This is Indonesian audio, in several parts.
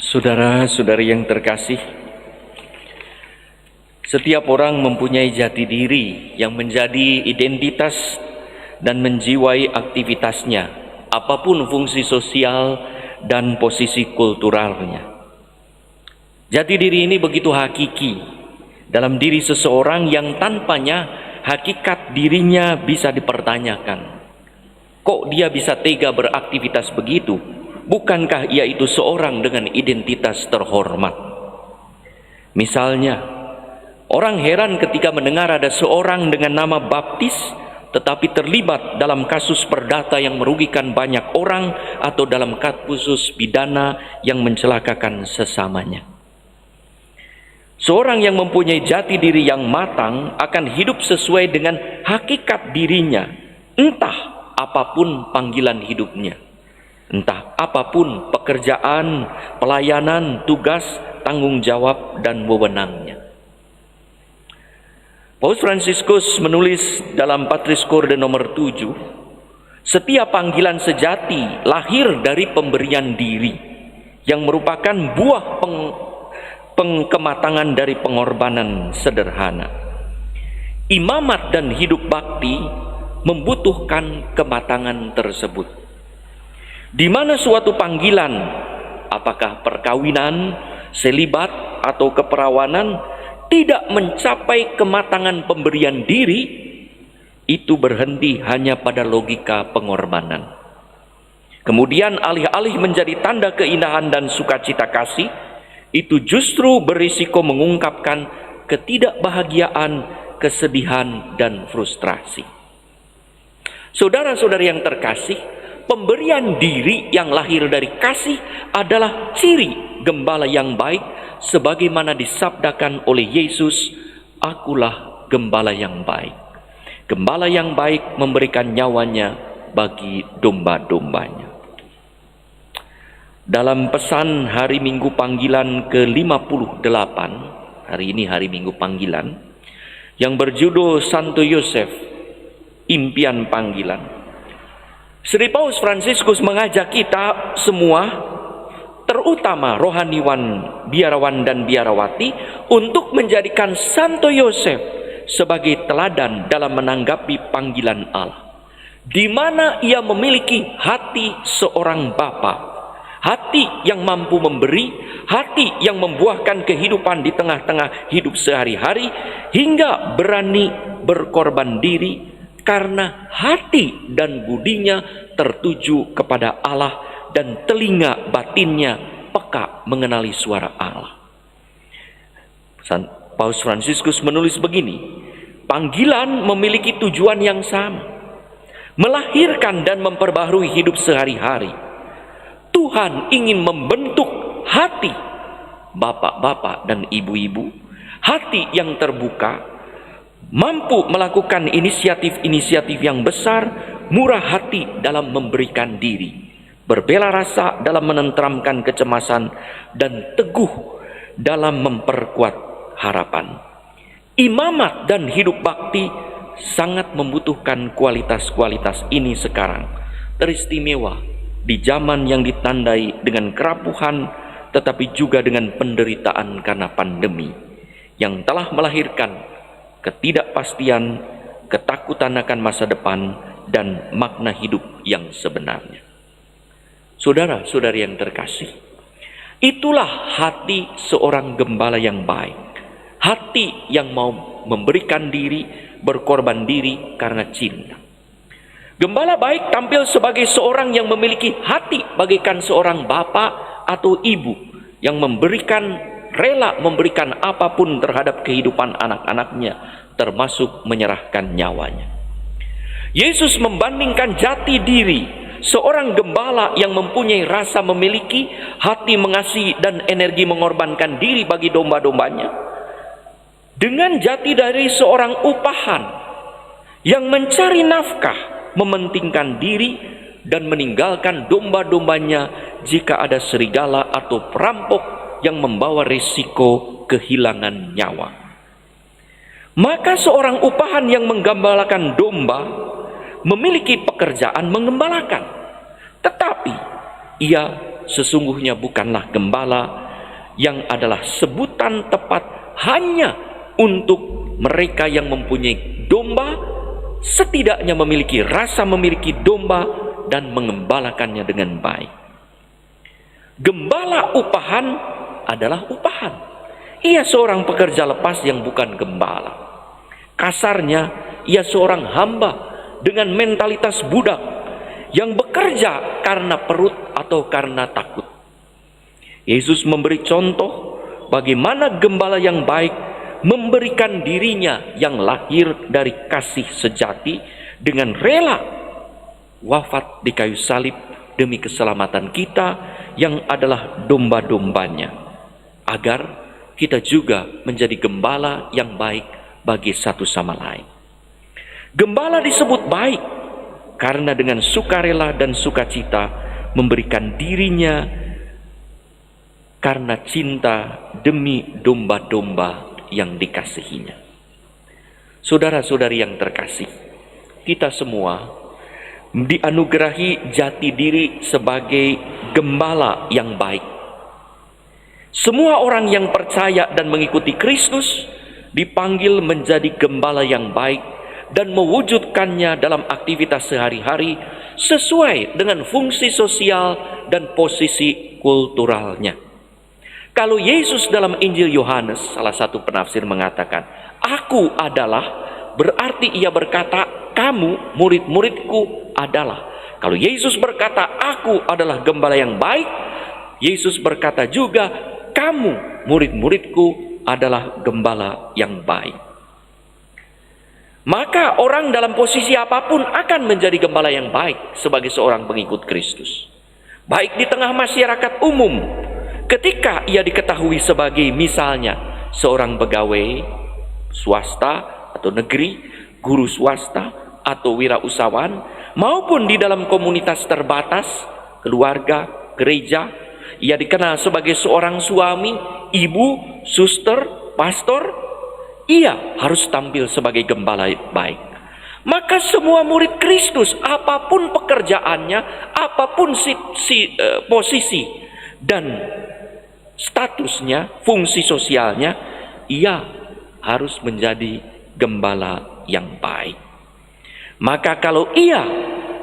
Saudara-saudari yang terkasih, setiap orang mempunyai jati diri yang menjadi identitas dan menjiwai aktivitasnya, apapun fungsi sosial dan posisi kulturalnya. Jati diri ini begitu hakiki dalam diri seseorang yang tanpanya hakikat dirinya bisa dipertanyakan. Kok dia bisa tega beraktivitas begitu? Bukankah ia itu seorang dengan identitas terhormat? Misalnya, orang heran ketika mendengar ada seorang dengan nama baptis tetapi terlibat dalam kasus perdata yang merugikan banyak orang atau dalam kasus pidana yang mencelakakan sesamanya. Seorang yang mempunyai jati diri yang matang akan hidup sesuai dengan hakikat dirinya, entah apapun panggilan hidupnya, entah apapun pekerjaan, pelayanan, tugas, tanggung jawab, dan wewenangnya. Paus Fransiskus menulis dalam Patris Corde nomor 7, setiap panggilan sejati lahir dari pemberian diri yang merupakan buah kematangan dari pengorbanan sederhana. Imamat dan hidup bakti membutuhkan kematangan tersebut. Di mana suatu panggilan, apakah perkawinan, selibat, atau keperawanan, tidak mencapai kematangan pemberian diri, itu berhenti hanya pada logika pengorbanan. Kemudian alih-alih menjadi tanda keindahan dan sukacita kasih, itu justru berisiko mengungkapkan ketidakbahagiaan, kesedihan, dan frustrasi. Saudara-saudari yang terkasih, pemberian diri yang lahir dari kasih adalah ciri gembala yang baik, sebagaimana disabdakan oleh Yesus, "Akulah gembala yang baik." Gembala yang baik memberikan nyawanya bagi domba-dombanya. Dalam pesan hari Minggu panggilan ke-58, hari ini hari Minggu panggilan, yang berjudul Santo Yosef, Impian Panggilan, Sri Paus Fransiskus mengajak kita semua, terutama rohaniwan, biarawan dan biarawati, untuk menjadikan Santo Yosef sebagai teladan dalam menanggapi panggilan Allah, di mana ia memiliki hati seorang bapa, hati yang mampu memberi, hati yang membuahkan kehidupan di tengah-tengah hidup sehari-hari, hingga berani berkorban diri karena hati dan budinya tertuju kepada Allah dan telinga batinnya peka mengenali suara Allah. Paus Fransiskus menulis begini, panggilan memiliki tujuan yang sama, melahirkan dan memperbaharui hidup sehari-hari. Tuhan ingin membentuk hati bapak-bapak dan ibu-ibu, hati yang terbuka, mampu melakukan inisiatif-inisiatif yang besar, murah hati dalam memberikan diri, berbela rasa dalam menenteramkan kecemasan, dan teguh dalam memperkuat harapan. Imamat dan hidup bakti sangat membutuhkan kualitas-kualitas ini sekarang, teristimewa di zaman yang ditandai dengan kerapuhan, tetapi juga dengan penderitaan karena pandemi, yang telah melahirkan ketidakpastian, ketakutan akan masa depan, dan makna hidup yang sebenarnya. Saudara-saudari yang terkasih, itulah hati seorang gembala yang baik, hati yang mau memberikan diri, berkorban diri karena cinta. Gembala baik tampil sebagai seorang yang memiliki hati bagaikan seorang bapak atau ibu yang rela memberikan apapun terhadap kehidupan anak-anaknya, termasuk menyerahkan nyawanya. Yesus membandingkan jati diri seorang gembala yang mempunyai rasa memiliki, hati mengasihi, dan energi mengorbankan diri bagi domba-dombanya, dengan jati dari seorang upahan yang mencari nafkah, mementingkan diri, dan meninggalkan domba-dombanya jika ada serigala atau perampok yang membawa risiko kehilangan nyawa. Maka seorang upahan yang menggembalakan domba memiliki pekerjaan mengembalakan, tetapi ia sesungguhnya bukanlah gembala, yang adalah sebutan tepat hanya untuk mereka yang mempunyai domba, setidaknya memiliki rasa memiliki domba dan mengembalakannya dengan baik. Gembala upahan adalah upahan. Ia seorang pekerja lepas yang bukan gembala. Kasarnya, ia seorang hamba dengan mentalitas budak yang bekerja karena perut atau karena takut. Yesus memberi contoh bagaimana gembala yang baik memberikan dirinya yang lahir dari kasih sejati dengan rela wafat di kayu salib demi keselamatan kita yang adalah domba-dombanya, agar kita juga menjadi gembala yang baik bagi satu sama lain. Gembala disebut baik karena dengan sukarela dan sukacita memberikan dirinya karena cinta demi domba-domba yang dikasihinya. Saudara-saudari yang terkasih, kita semua dianugerahi jati diri sebagai gembala yang baik. Semua orang yang percaya dan mengikuti Kristus dipanggil menjadi gembala yang baik dan mewujudkannya dalam aktivitas sehari-hari sesuai dengan fungsi sosial dan posisi kulturalnya. Kalau Yesus dalam Injil Yohanes, salah satu penafsir mengatakan, "Aku adalah," berarti ia berkata, kamu murid-muridku adalah. Kalau Yesus berkata, "Aku adalah gembala yang baik," Yesus berkata juga, kamu murid-muridku adalah gembala yang baik. Maka orang dalam posisi apapun akan menjadi gembala yang baik sebagai seorang pengikut Kristus. Baik di tengah masyarakat umum, ketika ia diketahui sebagai misalnya seorang pegawai swasta atau negeri, guru swasta atau wirausahawan, maupun di dalam komunitas terbatas, keluarga, gereja, ia dikenal sebagai seorang suami, ibu, suster, pastor, ia harus tampil sebagai gembala baik. Maka semua murid Kristus, apapun pekerjaannya, apapun posisi dan statusnya, fungsi sosialnya, ia harus menjadi gembala yang baik. Maka kalau ia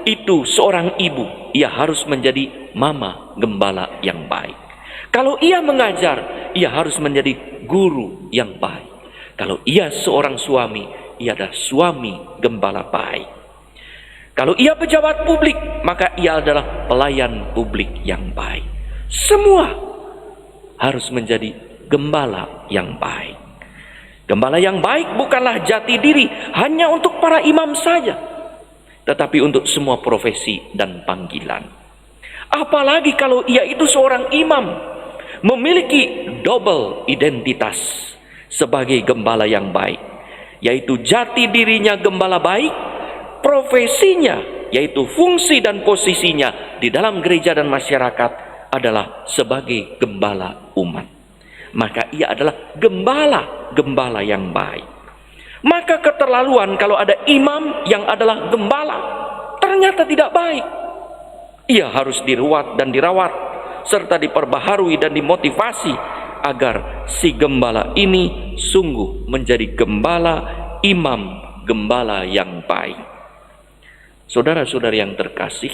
itu seorang ibu, ia harus menjadi mama gembala yang baik. Kalau ia mengajar, ia harus menjadi guru yang baik. Kalau ia seorang suami, ia adalah suami gembala baik. Kalau ia pejabat publik, maka ia adalah pelayan publik yang baik. Semua harus menjadi gembala yang baik. Gembala yang baik bukanlah jati diri hanya untuk para imam saja, tetapi untuk semua profesi dan panggilan. Apalagi kalau ia itu seorang imam, memiliki double identitas sebagai gembala yang baik, yaitu jati dirinya gembala baik, profesinya yaitu fungsi dan posisinya di dalam gereja dan masyarakat adalah sebagai gembala umat. Maka ia adalah gembala yang baik. Maka keterlaluan kalau ada imam yang adalah gembala ternyata tidak baik. Ia harus diruat dan dirawat serta diperbaharui dan dimotivasi agar si gembala ini sungguh menjadi gembala yang baik. Saudara-saudari yang terkasih,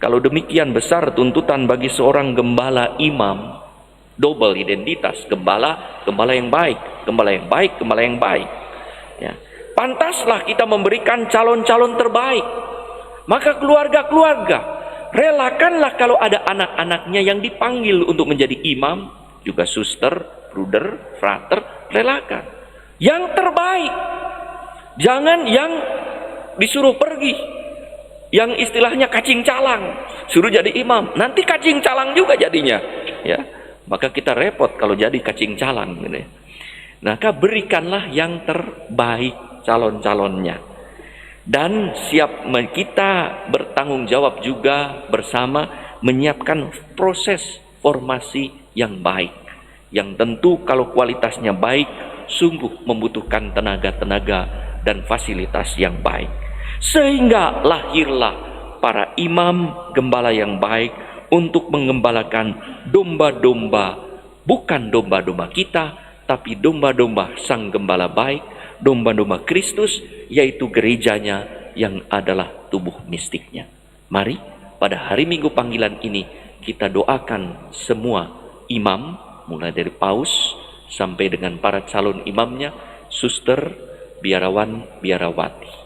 kalau demikian besar tuntutan bagi seorang gembala imam, double identitas, gembala yang baik, gembala yang baik. Ya. Pantaslah kita memberikan calon-calon terbaik. Maka keluarga-keluarga, relakanlah kalau ada anak-anaknya yang dipanggil untuk menjadi imam, juga suster, bruder, frater, relakan. Yang terbaik. Jangan yang disuruh pergi, yang istilahnya kacing calang, suruh jadi imam, nanti kacing calang juga jadinya, ya. Maka kita repot kalau jadi kacing calang, gitu ya. Maka berikanlah yang terbaik calon-calonnya, dan siap kita bertanggung jawab juga bersama menyiapkan proses formasi yang baik, yang tentu kalau kualitasnya baik sungguh membutuhkan tenaga-tenaga dan fasilitas yang baik. Sehingga lahirlah para imam gembala yang baik, untuk mengembalakan domba-domba, bukan domba-domba kita, tapi domba-domba Sang Gembala baik, domba-domba Kristus, yaitu gerejanya yang adalah tubuh mistiknya. Mari pada hari Minggu panggilan ini kita doakan semua imam, mulai dari paus sampai dengan para calon imamnya, suster, biarawan, biarawati.